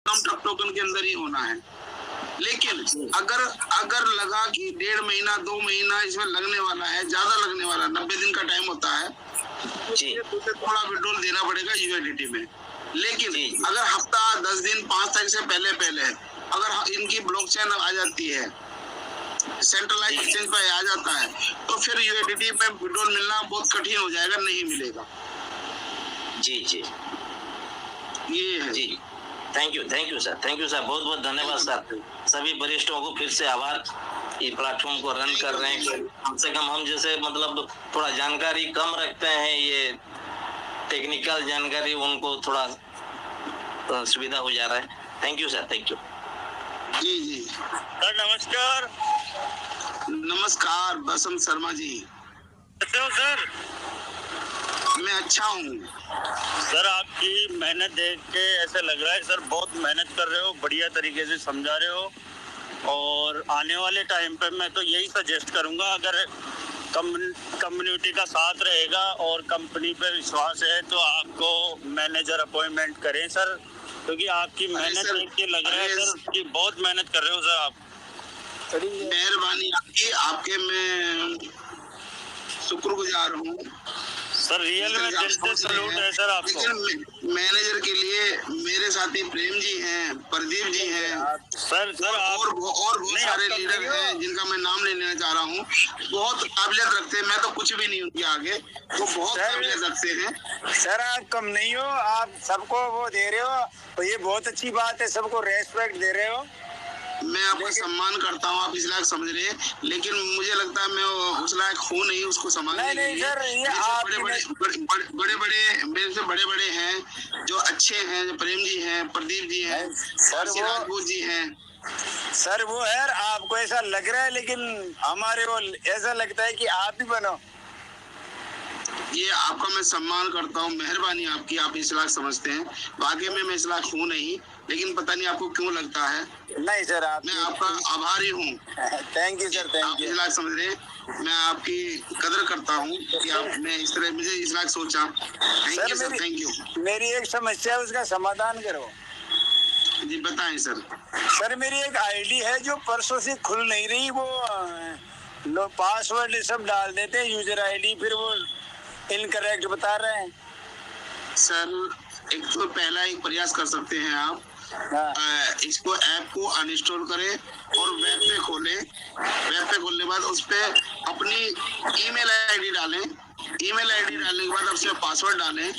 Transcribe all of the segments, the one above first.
Token के अंदर ही होना है। लेकिन अगर लगा कि 1.5 महीना 2 महीना इसमें लगने वाला है, ज्यादा लगने वाला, 90 दिन का टाइम होता है, तो थोड़ा विड्रॉल देना पड़ेगा यूएसडीटी में। लेकिन अगर हफ्ता 10 दिन 5 तारीख से पहले अगर इनकी ब्लॉकचेन आ जाती है, सेंट्रलाइज एक्सचेंज पे आ जाता है, तो फिर यूएसडीटी में विड्रॉल मिलना बहुत कठिन हो जाएगा, नहीं मिलेगा। जी जी ये है जी। Thank you sir, thank you sir, बहुत बहुत धन्यवाद सर। सभी वरिष्ठों को फिर से आभार, ये प्लेटफॉर्म को रन कर रहे हैं। कम से कम हम जैसे मतलब थोड़ा जानकारी कम रखते हैं, ये टेक्निकल जानकारी उनको थोड़ा सुविधा हो जा रहा है। Thank you sir, thank you. जी जी सर नमस्कार। नमस्कार बसंत शर्मा जी। कैसे हो सर? मैं अच्छा हूँ सर, आपकी मेहनत देख के ऐसा लग रहा है सर बहुत मेहनत कर रहे हो, बढ़िया तरीके से समझा रहे हो। और आने वाले टाइम पे मैं तो यही सजेस्ट करूंगा, अगर कम्युनिटी का साथ रहेगा और कंपनी पे विश्वास है तो आपको मैनेजर अपॉइंटमेंट करें सर, क्योंकि आपकी मेहनत देख के लग रहा है सर कि बहुत मेहनत कर रहे हो सर आप। मेहरबानी आपकी, आपके मैं शुक्रगुजार हूँ सर। रियल में दिल से सैल्यूट है सर आपको। लेकिन मैनेजर के लिए मेरे साथी प्रेम जी हैं, प्रदीप जी हैं सर और बहुत सारे लीडर हैं जिनका मैं नाम नहीं लेना चाह रहा हूँ। बहुत काबिलियत रखते हैं, मैं तो कुछ भी नहीं उनके आगे, वो बहुत काबिलियत रखते हैं। सर आप कम नहीं हो, आप सबको वो दे रहे हो, तो ये बहुत अच्छी बात है, सबको रेस्पेक्ट दे रहे हो। मैं आपका सम्मान करता हूँ, आप इस लायक समझ रहे हैं, लेकिन मुझे लगता है मैं उस लायक हूँ नहीं उसको सम्मान। नहीं सर, ये आप बड़े मेरे से बड़े हैं जो अच्छे हैं, जो प्रेम जी हैं, प्रदीप जी हैं, सर राजपूत जी हैं। सर वो है, आपको ऐसा लग रहा है, लेकिन हमारे को ऐसा लगता है कि आप ही बनो। ये आपका मैं सम्मान करता हूँ, मेहरबानी आपकी, आप इस लायक समझते हैं। वाकई में मैं इस लायक हूँ नहीं, लेकिन पता नहीं आपको क्यों लगता है। नहीं सर, मैं आपका आभारी हूँ। Thank you sir, thank you. इस लायक समझ रहे हैं, मैं आपकी कदर करता हूँ कि आपने इस तरह मुझे इस लायक सोचा। Thank you sir, thank you. मेरी एक समस्या है, उसका समाधान करो। जी बताएं सर। सर मेरी एक आईडी है जो परसों से खुल नहीं रही, वो लोग पासवर्ड सब डाल देते हैं, यूजर आईडी, फिर वो इनकरेक्ट बता रहे हैं। सर एक तो पहला एक प्रयास कर सकते हैं आप, इसको ऐप को अनइंस्टॉल करें और वेब पे खोलें। वेब पे खोलने के बाद उस पे अपनी ईमेल आईडी डालें। ईमेल आईडी डालने के बाद उसमें पासवर्ड डालें।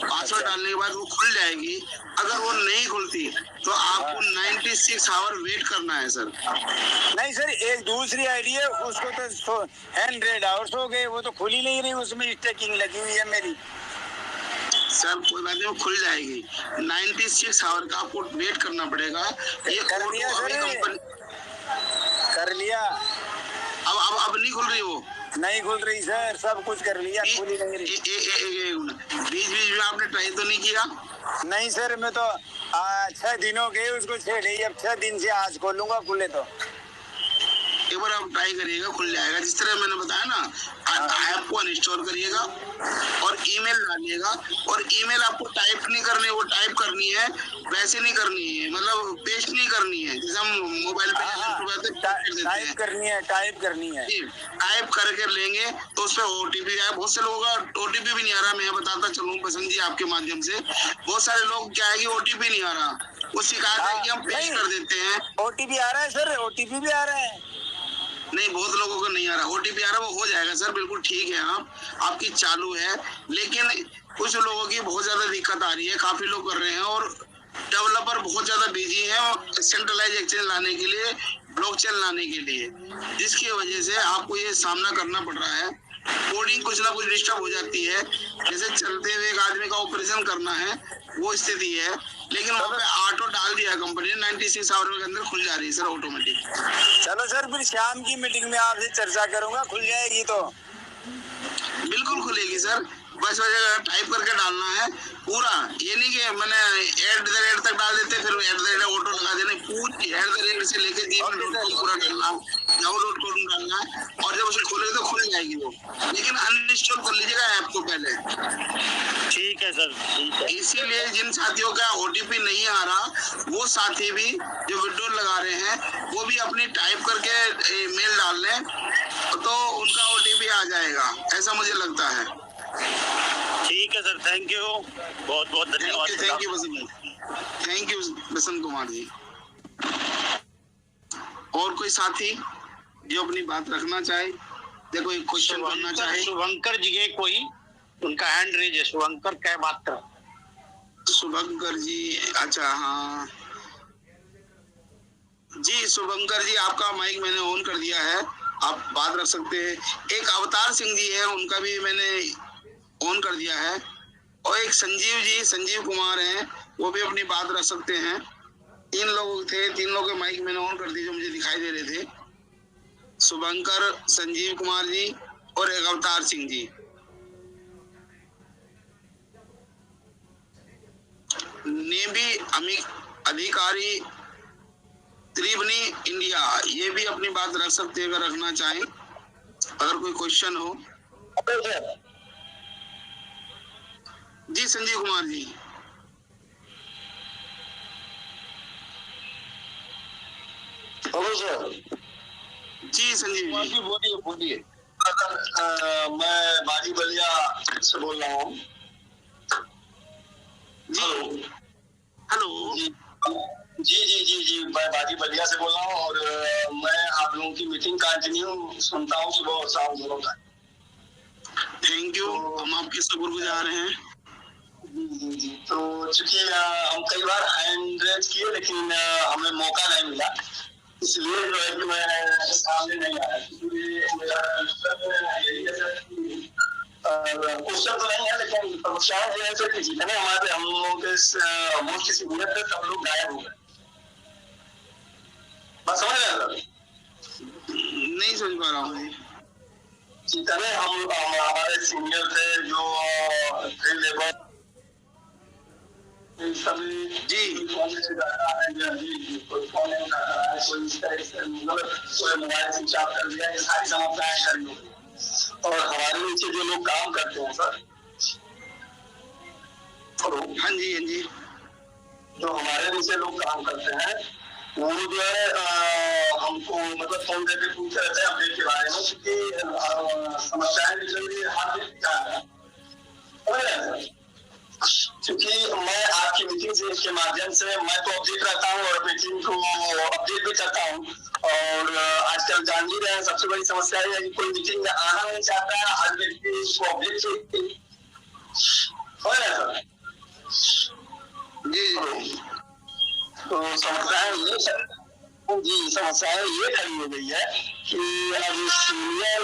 पासवर्ड डालने के बाद वो खुल जाएगी। अगर वो नहीं खुलती तो आपको 96 आवर वेट करना है सर। नहीं सर, एक दूसरी आईडी है, उसको तो 100 आवर्स हो गए, वो तो खुल ही नहीं रही, उसमें स्टेकिंग लगी हुई है मेरी। सर कोई बात नहीं, वो खुल जाएगी। 96 आवर का आपको वेट करना पड़ेगा। ये कर लिया सर, कर लिया। अब नहीं खुल रही वो? नहीं खुल रही सर, सब कुछ कर लिया, खुल ही नहीं रही। बीच में आपने ट्राई तो नहीं किया? नहीं सर, मैं तो 6 दिन हो गए उसको छेड़े, अब 6 दिन से आज खोलूंगा, खुले तो एक बार आप ट्राई करिएगा, खुल जाएगा। जिस तरह मैंने बताया ना, ऐप को अनइंस्टॉल करिएगा और ईमेल डालिएगा। और ईमेल आपको टाइप नहीं करनी, वो टाइप करनी है, वैसे नहीं करनी है, मतलब पेस्ट नहीं करनी है जैसे हम मोबाइल पे टाइप करनी है, टाइप करनी है। टाइप करके लेंगे तो उस पर ओटीपी आया। बहुत से लोगों का ओटीपी भी नहीं आ रहा। मैं बताता चलूँ बसंत जी आपके माध्यम से, बहुत सारे लोग क्या है कि ओटीपी नहीं आ रहा, वो शिकायत है कि हम पेस्ट कर देते हैं। ओटीपी आ रहा है सर, ओटीपी भी आ रहा है। नहीं, बहुत लोगों को नहीं आ रहा ओटीपी आ रहा, वो हो जाएगा सर, बिल्कुल ठीक है। आपकी चालू है, लेकिन कुछ लोगों की बहुत ज्यादा दिक्कत आ रही है। काफी लोग कर रहे हैं और डेवलपर बहुत ज्यादा बिजी हैं सेंट्रलाइज एक्सचेंज लाने के लिए, ब्लॉकचेन लाने के लिए, जिसकी वजह से आपको ये सामना करना पड़ रहा है। कोडिंग कुछ ना कुछ डिस्टर्ब हो जाती है, जैसे चलते हुए एक आदमी का ऑपरेशन करना है, वो स्थिति है। लेकिन वहाँ पे ऑटो डाल दिया कंपनी ने, 96 आवर के अंदर खुल जा रही है सर ऑटोमेटिक। चलो सर, फिर शाम की मीटिंग में आपसे चर्चा करूंगा, खुल जाएगी तो? बिल्कुल खुलेगी सर। बस वजह टाइप करके डालना है पूरा, ये नहीं कि मैंने @ तक डाल देते फिर @ ऑटो लगा देने, पूरी @ से लेके gmail.com पूरा डालना, yahoo.com डालना है, और जब उसे खोलेंगे तो खुल जाएगी वो, लेकिन अनइंस्टॉल कर लीजिएगा ऐप को पहले। ठीक है सर, ठीक है। इसीलिए जिन साथियों का OTP नहीं आ रहा, वो साथी भी जो विड्रॉल लगा रहे हैं वो भी अपनी टाइप करके मेल डाल लें तो उनका OTP आ जाएगा, ऐसा मुझे लगता है। ठीक है सर, थैंक यू, बहुत बहुत धन्यवाद। Thank you Basant Kumar ji. और कोई साथी जो अपनी बात रखना चाहे, देखो एक क्वेश्चन करना चाहे। शुभंकर जी है कोई, उनका हैंड रेज है, शुभंकर क्या बात कर? शुभंकर जी, अच्छा हाँ जी, शुभंकर जी आपका माइक मैंने ऑन कर दिया है, आप बात रख सकते हैं। एक अवतार सिंह जी है, उनका भी मैंने ऑन कर दिया है, और एक संजीव कुमार हैं, वो भी अपनी बात रख सकते हैं। 3 लोग थे, 3 लोगों के माइक मैंने ऑन कर दिए जो मुझे दिखाई दे रहे थे, शुभंकर, संजीव कुमार जी और एक अवतार सिंह जी। नेवी अधिकारी त्रिभुवनी इंडिया, ये भी अपनी बात रख सकते हैं अगर रखना चाहें, अगर कोई क्वेश्चन हो। जी संजीव कुमार जी। Hello sir. जी संजीव जी बोलिए। मैं बाजी बलिया से बोल रहा हूँ। जी हेलो जी, मैं बाजी बलिया से बोल रहा हूँ, और मैं आप लोगों की मीटिंग कंटिन्यू सुनता हूँ सुबह और शाम दोनों का। थैंक यू, हम आपके शुक्रगुजार हैं। जी, तो चूंकि हम कई बार हैंड रेज किए लेकिन हमें मौका नहीं मिला, इसलिए जो है कि मैं सामने नहीं आया। क्वेश्चन तो नहीं है, लेकिन समस्याएं जो है कि जितने हमारे हम लोगों के मुल्क की सीनियर थे सब लोग गायब हो गए। बस समझ रहे हैं? नहीं समझ पा रहा हूँ। जितने हम हमारे सीनियर थे जो लेबर सभी जी कोई फोन नहीं उठाता है, कोई इस तरह से मतलब कोई मोबाइल स्विच ऑफ कर दिया, ये सारी समस्याएं खड़ी हो गई। और हमारे नीचे जो लोग काम करते हैं सर, हाँ जी, जो हमारे नीचे लोग काम करते हैं वो जो है हमको मतलब फोन करके पूछते रहते हैं अपडेट के बारे में, क्योंकि समस्याएं निकल रही है हर व्यक्ति। क्योंकि मैं आपकी मीटिंग के माध्यम से मैं तो अपडेट रहता हूँ और मीटिंग को अपडेट भी करता हूँ, और आजकल जान ही रहे हैं सबसे बड़ी समस्या है कि कोई मीटिंग में आना नहीं चाहता है, हर व्यक्ति उसको अपडेट चाहिए। हो रहा है सर जी। तो समस्याएं ये खड़ी हो गई है कि अब सीनियर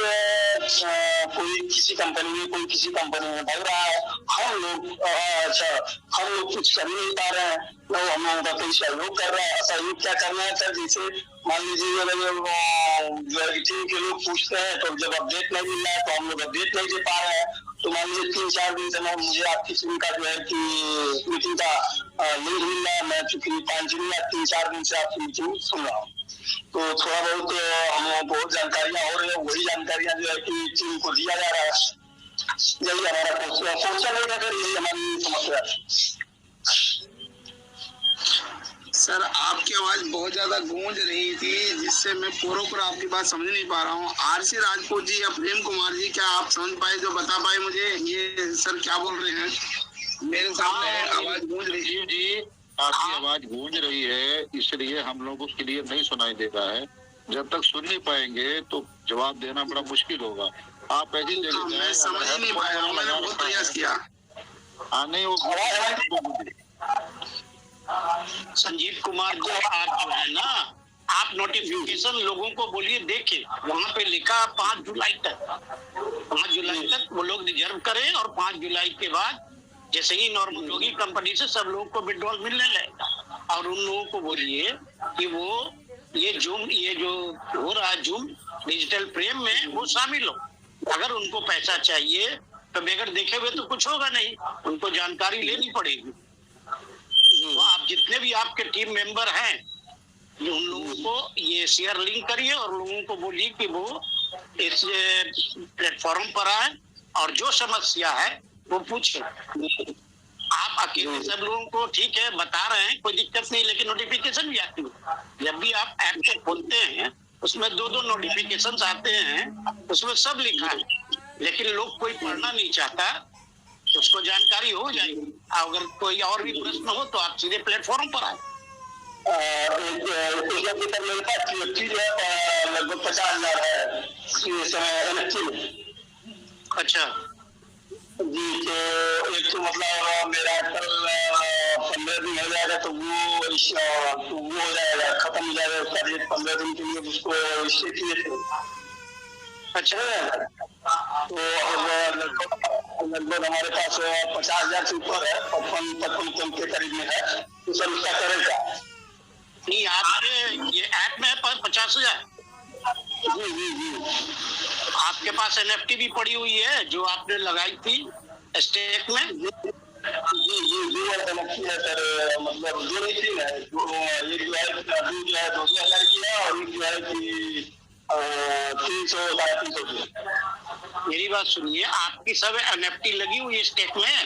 कोई किसी कंपनी में भाग रहा है, हम लोग कुछ कर नहीं पा रहे हैं, न हम लोगों का कोई सहयोग कर रहा है। सहयोग क्या करना है सर, जैसे मान लीजिए जो एडिटिंग के लोग पूछते हैं तो जब अपडेट नहीं मिल रहा है तो हम लोग अपडेट नहीं दे पा रहे हैं। तो मान लीजिए 3-4 दिन से मुझे आपकी टीम का जो है कि मीटिंग का लिंक मिल रहा है, मैं चूंकि 3-4 दिन से आपकी मीटिंग सुन रहा हूँ, तो थोड़ा बहुत हम लोगों को जानकारियां हो रही है, वही जानकारियां जो है कि टीम को दिया जा रहा है। यही हमारा क्वेश्चन है, अगर यही हमारी समस्या है। सर आपकी आवाज बहुत ज्यादा गूंज रही थी, जिससे मैं पूरा आपकी बात समझ नहीं पा रहा हूँ। RC राजपूत जी या प्रेम कुमार जी, क्या आप समझ पाए, जो बता पाए मुझे ये सर क्या बोल रहे हैं? मेरे सामने आवाज गूंज रही है। जी आपकी आवाज गूंज रही है, इसलिए हम लोग उसके लिए नहीं सुनाई दे रहा है। जब तक सुन नहीं पाएंगे तो जवाब देना बड़ा मुश्किल होगा। आप ऐसी जगह मैं समझ ही नहीं पाया, मैंने बहुत प्रयास किया। नहीं वो संजीव कुमार जी, आप जो है ना, आप नोटिफिकेशन लोगों को बोलिए देखे, वहाँ पे लिखा 5 जुलाई तक वो लोग रिजर्व करें, और 5 जुलाई के बाद जैसे ही नॉर्मल होगी कंपनी से सब लोगों को विड्रॉल मिलने लगेगा। और उन लोगों को बोलिए कि वो ये जो हो रहा है जूम डिजिटल प्रेम में वो शामिल हो। अगर उनको पैसा चाहिए तो बगैर देखे हुए तो कुछ होगा नहीं, उनको जानकारी लेनी पड़ेगी। तो आप जितने भी आपके टीम मेंबर हैं, ये उन लोगों को ये शेयर लिंक करिए और लोगों को बोलिए कि वो इस प्लेटफॉर्म पर आए और जो समस्या है वो पूछे। आप अकेले सब लोगों को ठीक है बता रहे हैं, कोई दिक्कत नहीं, लेकिन नोटिफिकेशन भी आती है। जब भी आप ऐप को खोलते हैं उसमें 2-2 नोटिफिकेशन आते हैं, उसमें सब लिखा है, लेकिन लोग कोई पढ़ना नहीं चाहता, तो उसको जानकारी हो जाएगी। अगर कोई और भी प्रश्न हो तो आप सीधे प्लेटफॉर्म पर आए। मेरे पास जो है लगभग 50,000 है इस समय NFT में। अच्छा जी, तो एक तो मतलब मेरा कल 15 दिन हो जाएगा, तो वो हो जाएगा, खत्म हो जाएगा उसका रेट 15 दिन के लिए, उसको इससे किए थे। अच्छा, तो अब लगभग हमारे पास 50,000 से ऊपर है, 55 के करीब में है, तो सर उसका करेगा नहीं आपके ये ऐप में है 50,000? जी जी जी। आपके पास NFT भी पड़ी हुई है जो आपने लगाई थी स्टेक में? जी जी जी है सर, मतलब दो नीति है, एक जो है 2,000 की है और एक जो है कि 300-350 की। मेरी बात सुनिए, आपकी सब NFT लगी हुई है स्टेक में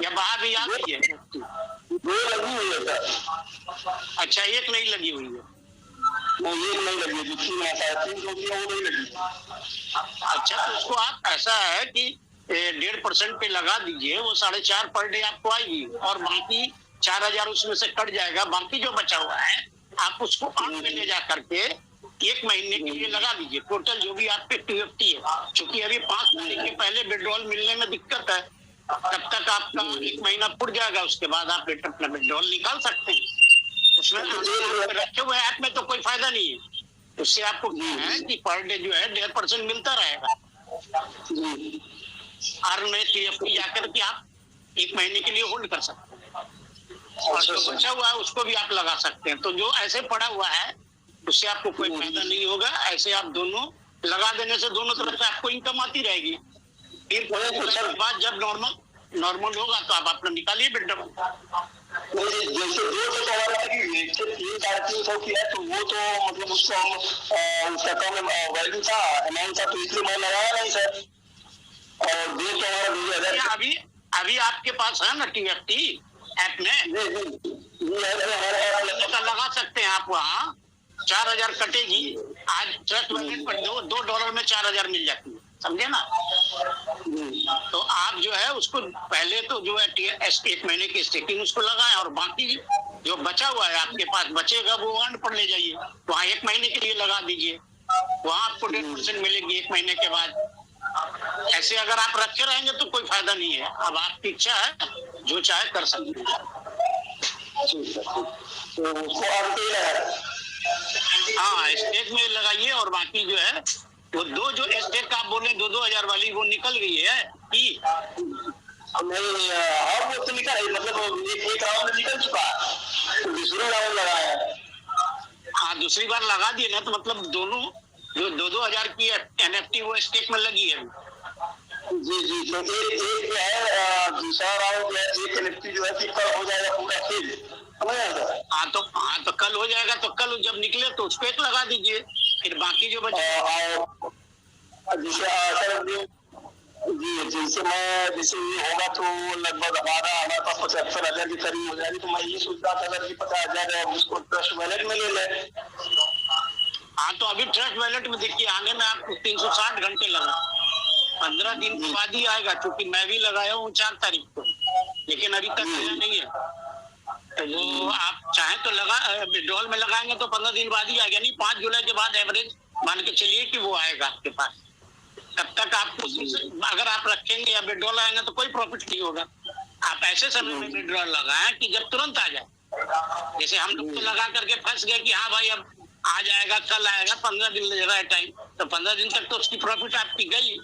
या बाहर भी आ गई है? दो लगी हुई है सर। अच्छा, एक नहीं लगी हुई है? नहीं, एक नहीं लगी, जो 300 की है वो नहीं लगी। अच्छा, तो उसको आप ऐसा है कि 1.5% पे लगा दीजिए, वो 4.5 पर डे आपको आएगी और बाकी 4,000 उसमें से कट जाएगा। बाकी जो बचा हुआ है आप उसको अर्न में ले जा करके 1 महीने के लिए लगा दीजिए। टोटल जो भी आपके TFT है, क्योंकि अभी 5 तारीख के पहले विड्रॉल मिलने में दिक्कत है, तब तक आपका 1 महीना पुर जाएगा, उसके बाद आप अपना विड्रॉल निकाल सकते हैं। उसमें रखे हुए ऐप में तो कोई फायदा नहीं है, उससे आपको क्या है कि पर डे जो है 1.5% मिलता रहेगा। अर्न में TFT जाकर के आप 1 महीने के लिए होल्ड कर सकते हैं और जो बचा हुआ है उसको भी आप लगा सकते हैं। तो जो ऐसे पड़ा हुआ है उससे आपको कोई फायदा नहीं होगा। ऐसे आप दोनों लगा देने से दोनों तरफ से आपको इनकम आती रहेगी। फिर के बाद जब नॉर्मल होगा तो आप अपना निकालिए विड्रॉल। जैसे 300 की है, तो वो तो मतलब उसका कम वैल्यू था, अमाउंट था, तो इसलिए मैं लगाया नहीं सर। और 200 अभी आपके पास है ना TFT ऐप में, तो लगा सकते हैं आप। वहाँ 4,000 कटेगी, आज ट्रस्ट वैलेट पर $2 में 4,000 मिल जाती है, समझे ना? तो आप जो है उसको पहले तो जो है 1 महीने की स्टेकिंग उसको लगाएं और बाकी जो बचा हुआ है आपके पास बचेगा वो अर्न पर ले जाइए। वहाँ 1 महीने के लिए लगा दीजिए, वहाँ आपको 1.5% मिलेगी 1 महीने के बाद। ऐसे अगर आप रखे रहेंगे तो कोई फायदा नहीं है। अब आपकी इच्छा है, जो चाहे कर सकते हैं। हाँ, स्टेक में लगाइए और बाकी जो है वो जो स्टेक आप बोले 2-2 हजार वाली वो निकल गई है कि नहीं? हाँ, वो तो निकल, मतलब एक राउंड निकल चुका है, दूसरा राउंड लगाया है। हाँ, दूसरी बार लगा दिए ना, तो मतलब दोनों जो 2-2 हजार की NFT वो स्टेक में लगी है। जी जी, तो एक जो है दूसरा राउंड जो है एक NFT जो है कि कल हो जाएगा पूरा फिर। हाँ तो कल हो जाएगा, तो कल जब निकले तो उसको एक लगा दीजिए, फिर बाकी जो बचे जैसे ये होगा तो लगभग हमारे पास 75,000 के करीब हो जाएगी। तो मैं ये सोच रहा था कि 50,000 उसको ट्रस्ट वैलेट में ले लें। हाँ, तो अभी ट्रस्ट वैलेट में देखिए आने में आपको 360 घंटे लगा, 15 दिन के बाद ही आएगा, क्योंकि मैं भी लगाया हूँ 4 तारीख को, लेकिन अभी तक आया नहीं है। वो आप चाहें तो विड्रॉल में लगाएंगे तो 15 दिन बाद ही आएगा, नहीं 5 जुलाई के बाद एवरेज मान के चलिए कि वो आएगा आपके पास। तब तक आपको अगर आप रखेंगे या विड्रॉल आएंगे तो कोई प्रॉफिट नहीं होगा। आप ऐसे समय में विड्रॉल लगाएं कि जब तुरंत आ जाए। जैसे हम लोग तो लगा करके फंस गए कि हाँ भाई अब आ जाएगा, कल आएगा, 15 दिन ले रहा है टाइम, तो 15 दिन तक तो उसकी प्रॉफिट आपकी गई।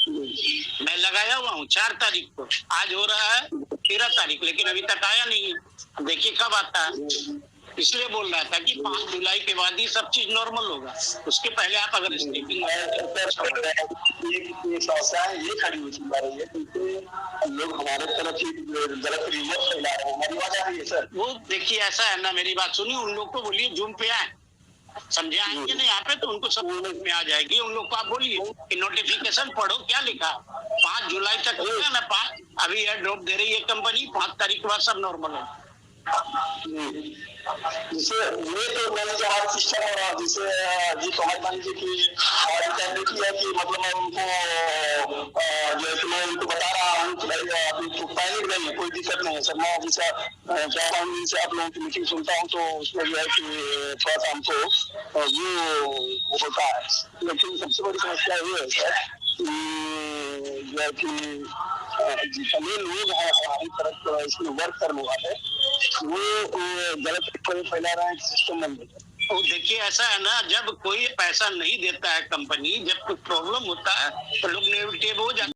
मैं लगाया हुआ हूँ 4 तारीख को, आज हो रहा है 13 तारीख, लेकिन अभी तक आया नहीं है। देखिए कब आता है। इसलिए बोल रहा था कि 5 जुलाई के बाद ही सब चीज नॉर्मल होगा, उसके पहले आप अगर स्टेकिंग समस्याएं ये खड़ी हो जा रही है, क्योंकि लोग हमारे तरफ ही गलत रिमोट फैला रहे हैं। हमारी आवाज आ रही है सर? वो देखिए ऐसा है ना, मेरी बात सुनिए, उन लोग को बोलिए जूम पे आए, समझे, आएंगे ना यहाँ पे तो उनको सब समझ में आ जाएगी। उन लोग को आप बोलिए कि नोटिफिकेशन पढ़ो, क्या लिखा 5 जुलाई तक लिखा ना, 5 अभी एयर ड्रॉप दे रही है कंपनी, 5 तारीख के बाद सब नॉर्मल है। जैसे ये तो मैंने जो हमारा सिस्टम है, जैसे जी तो हमारी मान लीजिए कि टेक्निक है कि मतलब मैं उनको जो है कि मैं उनको बता रहा हूँ कि भाई आपको पैनिक नहीं है, कोई दिक्कत नहीं है सर। मैं जैसा चाहता हूँ जैसे आप लोगों की मीटिंग सुनता हूँ तो उसमें जो है कि थोड़ा सा हमको वो होता है। लेकिन सबसे बड़ी समस्या ये है सर जो है कि जितने लोग हैं हमारी तरफ इसमें वर्क करने वाले, वो गलत फैला रहे हैं सिस्टम में। तो देखिए ऐसा है ना, जब कोई पैसा नहीं देता है कंपनी, जब कोई प्रॉब्लम होता है तो लोग नेगेटिव हो जाते हैं।